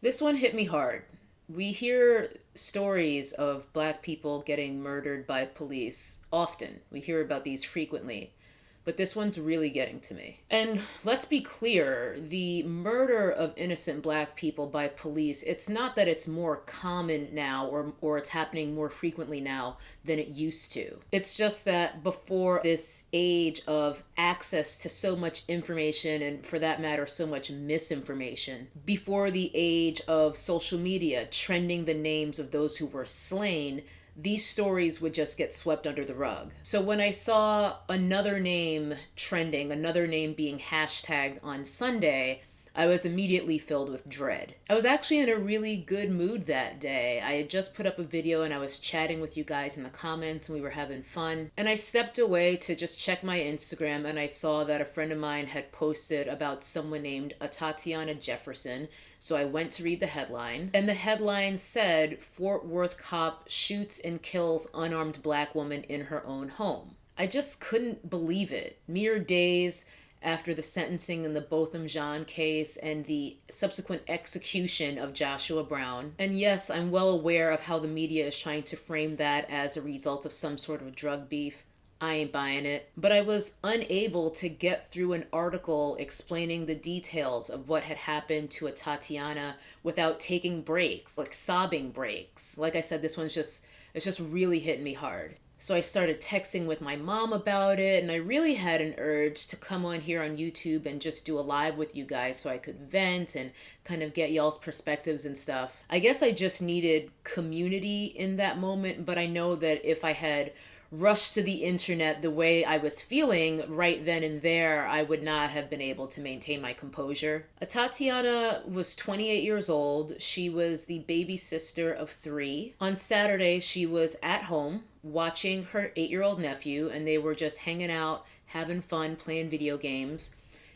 This one hit me hard. We hear stories of black people getting murdered by police often. We hear about these frequently. But this one's really getting to me. And let's be clear, the murder of innocent black people by police, it's not that it's more common now or it's happening more frequently now than it used to. It's just that before this age of access to so much information, and for that matter, so much misinformation, before the age of social media trending the names of those who were slain, these stories would just get swept under the rug. So when I saw another name trending, another name being hashtagged on Sunday, I was immediately filled with dread. I was actually in a really good mood that day. I had just put up a video and I was chatting with you guys in the comments and we were having fun. And I stepped away to just check my Instagram and I saw that a friend of mine had posted about someone named Atatiana Jefferson. So I went to read the headline, and the headline said, Fort Worth cop shoots and kills unarmed black woman in her own home. I just couldn't believe it. Mere days after the sentencing in the Botham Jean case and the subsequent execution of Joshua Brown. And yes, I'm well aware of how the media is trying to frame that as a result of some sort of drug beef. I ain't buying it. But I was unable to get through an article explaining the details of what had happened to Atatiana without taking breaks, like sobbing breaks. Like I said, it's just really hitting me hard. So I started texting with my mom about it, and I really had an urge to come on here on YouTube and just do a live with you guys so I could vent and kind of get y'all's perspectives and stuff. I guess I just needed community in that moment, but I know that if I had rushed to the internet the way I was feeling right then and there, I would not have been able to maintain my composure. Tatiana was 28 years old. She was the baby sister of 3. On Saturday, she was at home watching her 8-year-old nephew, and they were just hanging out, having fun, playing video games.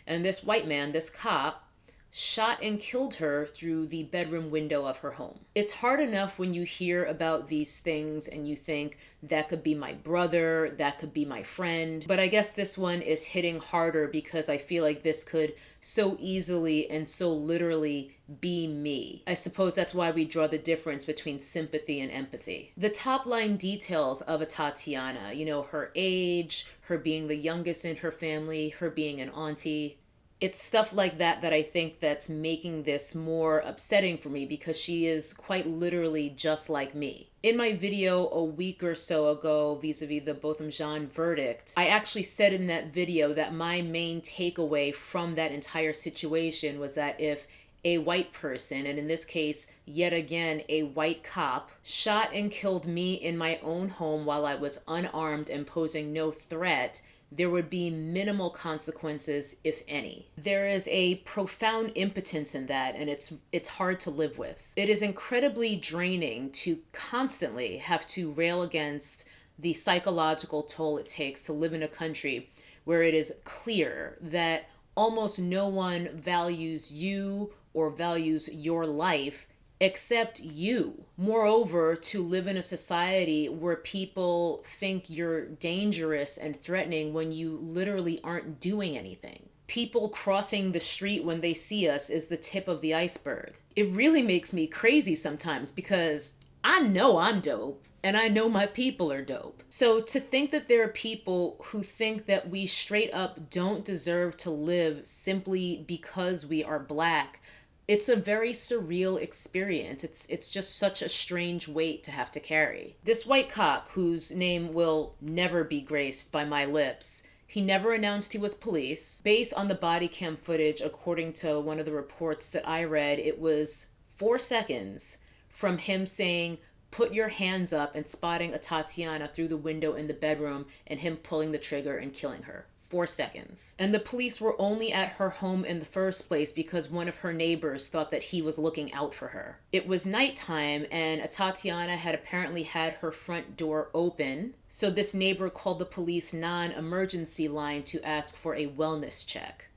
And this white man, this cop, shot and killed her through the bedroom window of her home. It's hard enough when you hear about these things and you think that could be my brother, that could be my friend, but I guess this one is hitting harder because I feel like this could so easily and so literally be me. I suppose that's why we draw the difference between sympathy and empathy. The top line details of Atatiana, her age, her being the youngest in her family, her being an auntie, it's stuff like that that I think that's making this more upsetting for me because she is quite literally just like me. In my video a week or so ago vis-a-vis the Botham Jean verdict, I actually said in that video that my main takeaway from that entire situation was that if a white person, and in this case, yet again, a white cop, shot and killed me in my own home while I was unarmed and posing no threat, there would be minimal consequences, if any. There is a profound impotence in that, and it's hard to live with. It is incredibly draining to constantly have to rail against the psychological toll it takes to live in a country where it is clear that almost no one values you or values your life except you. Moreover, to live in a society where people think you're dangerous and threatening when you literally aren't doing anything. People crossing the street when they see us is the tip of the iceberg. It really makes me crazy sometimes because I know I'm dope and I know my people are dope. So to think that there are people who think that we straight up don't deserve to live simply because we are black, it's a very surreal experience. It's just such a strange weight to have to carry. This white cop, whose name will never be graced by my lips, he never announced he was police. Based on the body cam footage, according to one of the reports that I read, it was 4 seconds from him saying, "Put your hands up," and spotting Atatiana through the window in the bedroom and him pulling the trigger and killing her. 4 seconds. And the police were only at her home in the first place because one of her neighbors thought that he was looking out for her. It was nighttime and Atatiana had apparently had her front door open. So this neighbor called the police non-emergency line to ask for a wellness check.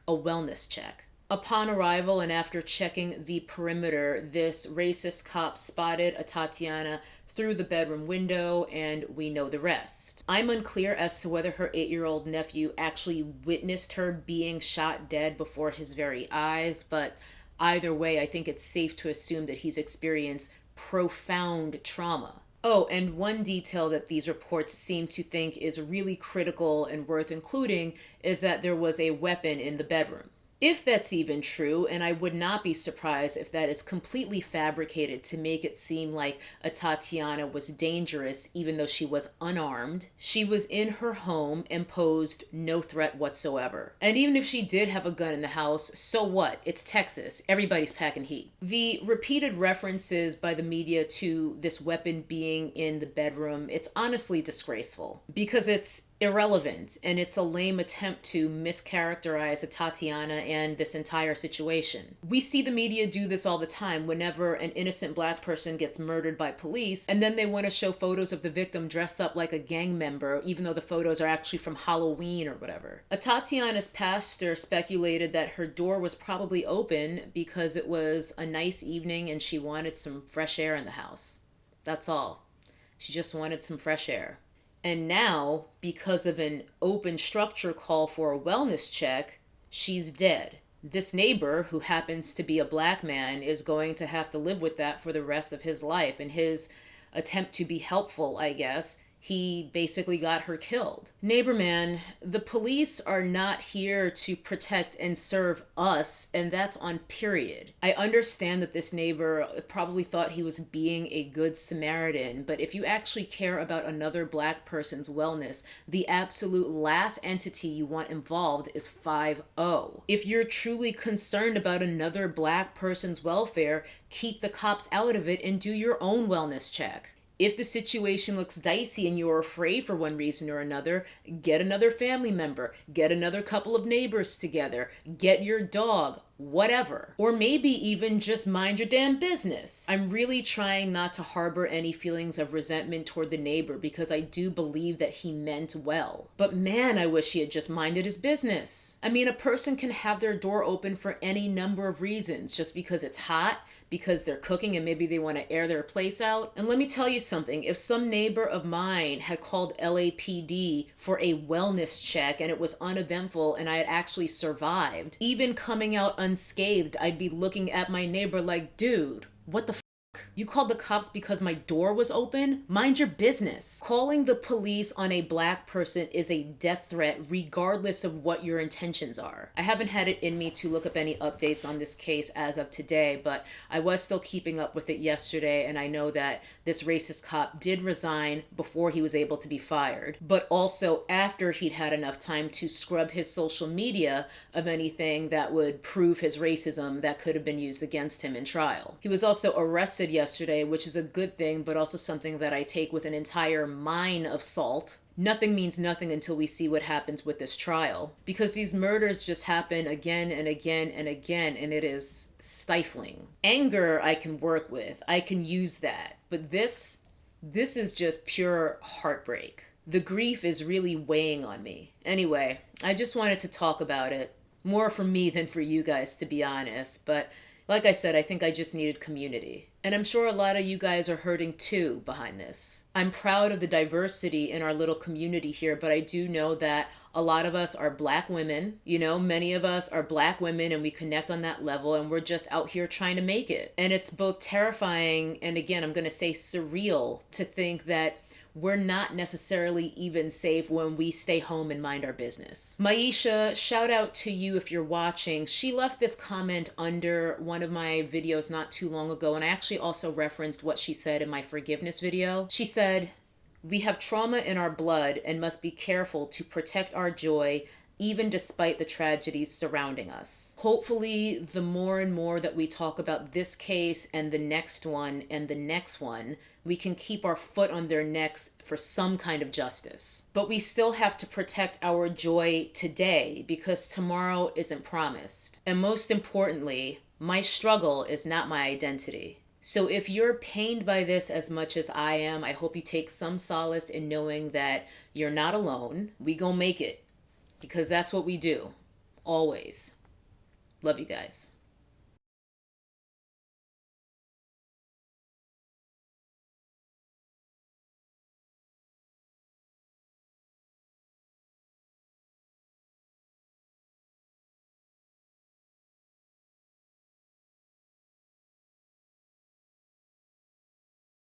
A wellness check. Upon arrival and after checking the perimeter, this racist cop spotted Atatiana through the bedroom window, and we know the rest. I'm unclear as to whether her 8-year-old nephew actually witnessed her being shot dead before his very eyes, but either way, I think it's safe to assume that he's experienced profound trauma. Oh, and one detail that these reports seem to think is really critical and worth including is that there was a weapon in the bedroom. If that's even true, and I would not be surprised if that is completely fabricated to make it seem like Atatiana was dangerous even though she was unarmed, she was in her home and posed no threat whatsoever. And even if she did have a gun in the house, so what? It's Texas. Everybody's packing heat. The repeated references by the media to this weapon being in the bedroom, it's honestly disgraceful because it's irrelevant, and it's a lame attempt to mischaracterize Atatiana and this entire situation. We see the media do this all the time whenever an innocent black person gets murdered by police, and then they want to show photos of the victim dressed up like a gang member, even though the photos are actually from Halloween or whatever. Atatiana's pastor speculated that her door was probably open because it was a nice evening and she wanted some fresh air in the house. That's all. She just wanted some fresh air. And now, because of an open structure call for a wellness check, she's dead. This neighbor, who happens to be a black man, is going to have to live with that for the rest of his life. In his attempt to be helpful, I guess, he basically got her killed. Neighbor man, the police are not here to protect and serve us, and that's on period. I understand that this neighbor probably thought he was being a good Samaritan, but if you actually care about another black person's wellness, the absolute last entity you want involved is 5-0. If you're truly concerned about another black person's welfare, keep the cops out of it and do your own wellness check. If the situation looks dicey and you're afraid for one reason or another, get another family member, get another couple of neighbors together, get your dog, whatever. Or maybe even just mind your damn business. I'm really trying not to harbor any feelings of resentment toward the neighbor because I do believe that he meant well. But man, I wish he had just minded his business. I mean, a person can have their door open for any number of reasons, just because it's hot, because they're cooking and maybe they want to air their place out. And let me tell you something, if some neighbor of mine had called LAPD for a wellness check and it was uneventful and I had actually survived, even coming out unscathed, I'd be looking at my neighbor like, dude, what the you called the cops because my door was open? Mind your business. Calling the police on a black person is a death threat regardless of what your intentions are. I haven't had it in me to look up any updates on this case as of today, but I was still keeping up with it yesterday, and I know that this racist cop did resign before he was able to be fired, but also after he'd had enough time to scrub his social media of anything that would prove his racism that could have been used against him in trial. He was also arrested yesterday, which is a good thing, but also something that I take with an entire mine of salt. Nothing means nothing until we see what happens with this trial, because these murders just happen again and again and again, and it is stifling. Anger I can work with. I can use that. But this is just pure heartbreak. The grief is really weighing on me. Anyway, I just wanted to talk about it. More for me than for you guys, to be honest, but like I said, I think I just needed community. And I'm sure a lot of you guys are hurting too behind this. I'm proud of the diversity in our little community here, but I do know that a lot of us are black women. You know, many of us are black women and we connect on that level and we're just out here trying to make it. And it's both terrifying and, again, I'm going to say surreal to think that we're not necessarily even safe when we stay home and mind our business. Maisha, shout out to you if you're watching. She left this comment under one of my videos not too long ago, and I actually also referenced what she said in my forgiveness video. She said, "We have trauma in our blood and must be careful to protect our joy even despite the tragedies surrounding us." Hopefully, the more and more that we talk about this case and the next one and the next one, we can keep our foot on their necks for some kind of justice. But we still have to protect our joy today because tomorrow isn't promised. And most importantly, my struggle is not my identity. So if you're pained by this as much as I am, I hope you take some solace in knowing that you're not alone. We gon' make it. Because that's what we do. Always. Love you guys.